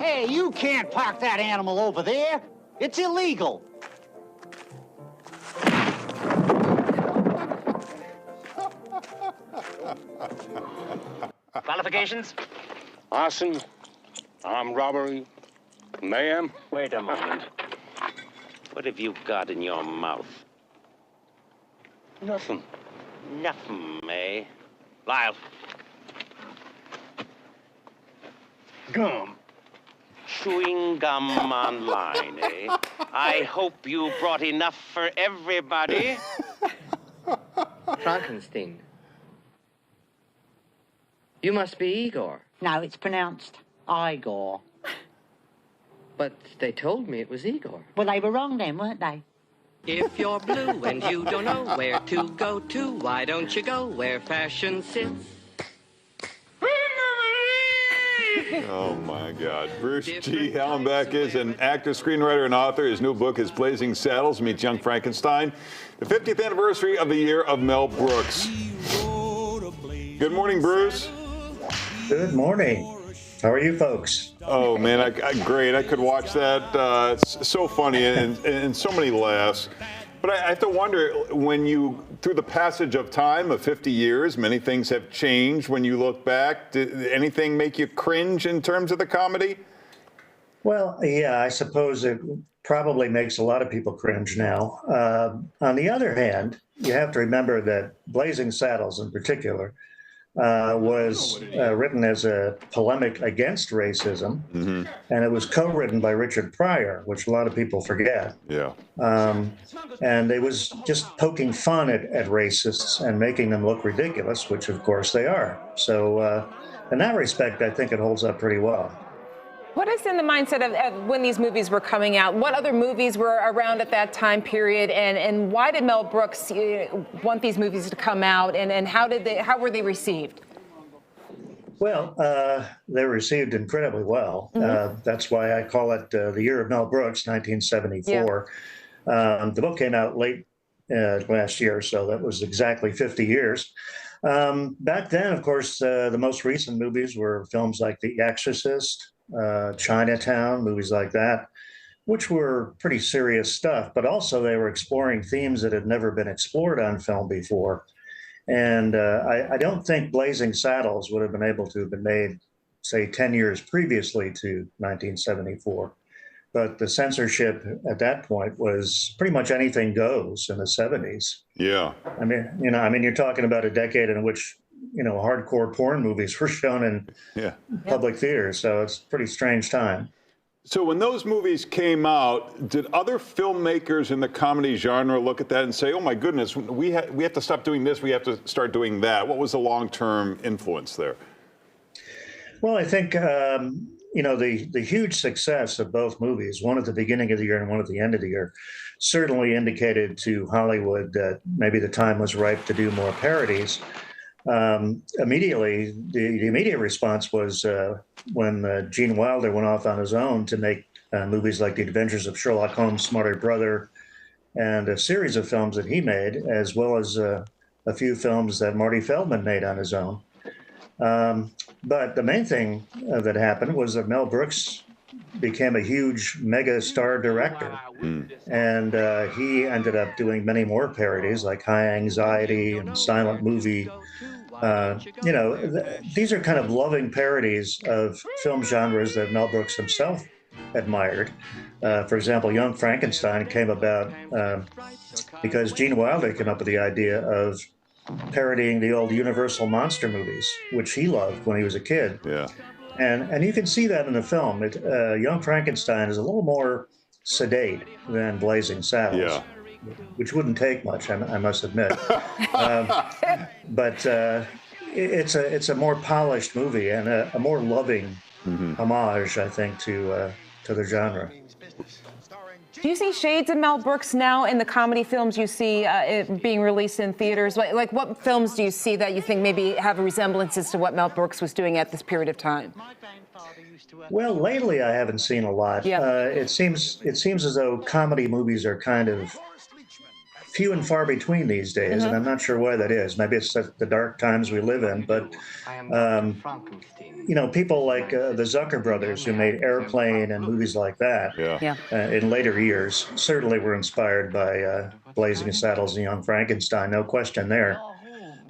Hey, you can't park that animal over there. It's illegal. Qualifications? Arson, armed robbery, mayhem. Wait a moment. What have you got in your mouth? Nothing. Nothing, eh? Lyle. Gum. Chewing gum online, eh? I hope you brought enough for everybody. Frankenstein. You must be Igor. No, it's pronounced Igor. But they told me it was Igor. Well, they were wrong then, weren't they? If you're blue and you don't know where to go to, why don't you go where fashion sits? Oh, my God. Bruce G. Hallenbeck is an actor, screenwriter, and author. His new book is Blazing Saddles Meets Young Frankenstein, the 50th anniversary of the year of Mel Brooks. Good morning, Bruce. Good morning. How are you folks? Oh, man, great. I could watch that. It's so funny and so many laughs. But I have to wonder, when you, through the passage of time of 50 years, many things have changed. When you look back, did anything make you cringe in terms of the comedy? Well, yeah, I suppose it probably makes a lot of people cringe now. On the other hand, you have to remember that Blazing Saddles in particular was written as a polemic against racism, and it was co-written by Richard Pryor, which a lot of people forget. Yeah. And it was just poking fun at racists and making them look ridiculous, which of course they are. So in that respect, I think it holds up pretty well. What is in the mindset of when these movies were coming out? What other movies were around at that time period, and why did Mel Brooks want these movies to come out, and how were they received? Well, they were received incredibly well. That's why I call it the year of Mel Brooks, 1974. Yeah. The book came out late last year, so that was exactly 50 years. Back then, of course, the most recent movies were films like The Exorcist, Chinatown, movies like that, which were pretty serious stuff, but also they were exploring themes that had never been explored on film before. And I don't think Blazing Saddles would have been able to have been made, say, 10 years previously to 1974. But the censorship at that point was pretty much anything goes in the 70s. Yeah. I mean, you're talking about a decade in which hardcore porn movies were shown in public theaters. So it's a pretty strange time. So when those movies came out, did other filmmakers in the comedy genre look at that and say, oh, my goodness, we have to stop doing this, we have to start doing that? What was the long-term influence there? Well, I think, the huge success of both movies, one at the beginning of the year and one at the end of the year, certainly indicated to Hollywood that maybe the time was ripe to do more parodies. Immediately, the immediate response was when Gene Wilder went off on his own to make movies like The Adventures of Sherlock Holmes' Smarter Brother, and a series of films that he made, as well as a few films that Marty Feldman made on his own. But the main thing that happened was that Mel Brooks became a huge mega star director. And he ended up doing many more parodies like High Anxiety and Silent Movie. These are kind of loving parodies of film genres that Mel Brooks himself admired. For example, Young Frankenstein came about because Gene Wilder came up with the idea of parodying the old Universal monster movies, which he loved when he was a kid. Yeah. And you can see that in the film. Young Frankenstein is a little more sedate than Blazing Saddles, which wouldn't take much, I must admit. But it's a more polished movie and a more loving homage, I think, to the genre. Do you see shades of Mel Brooks now in the comedy films you see being released in theaters? Like what films do you see that you think maybe have a resemblance to what Mel Brooks was doing at this period of time? Well, lately I haven't seen a lot. It seems as though comedy movies are kind of few and far between these days, and I'm not sure why that is. Maybe it's the dark times we live in, but people like the Zucker brothers, who made Airplane and movies like that in later years, certainly were inspired by Blazing Saddles and Young Frankenstein, no question there.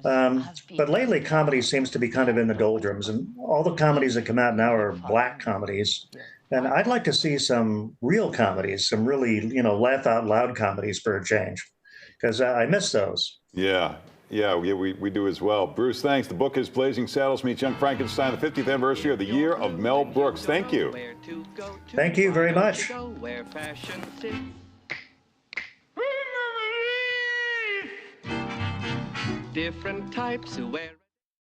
But lately, comedy seems to be kind of in the doldrums, and all the comedies that come out now are black comedies. And I'd like to see some real comedies, some really, laugh out loud comedies for a change, because I miss those. Yeah, we do as well. Bruce, thanks. The book is Blazing Saddles Meets Young Frankenstein, the 50th anniversary of the year of Mel Brooks. Thank you. Thank you very much. Different types who wear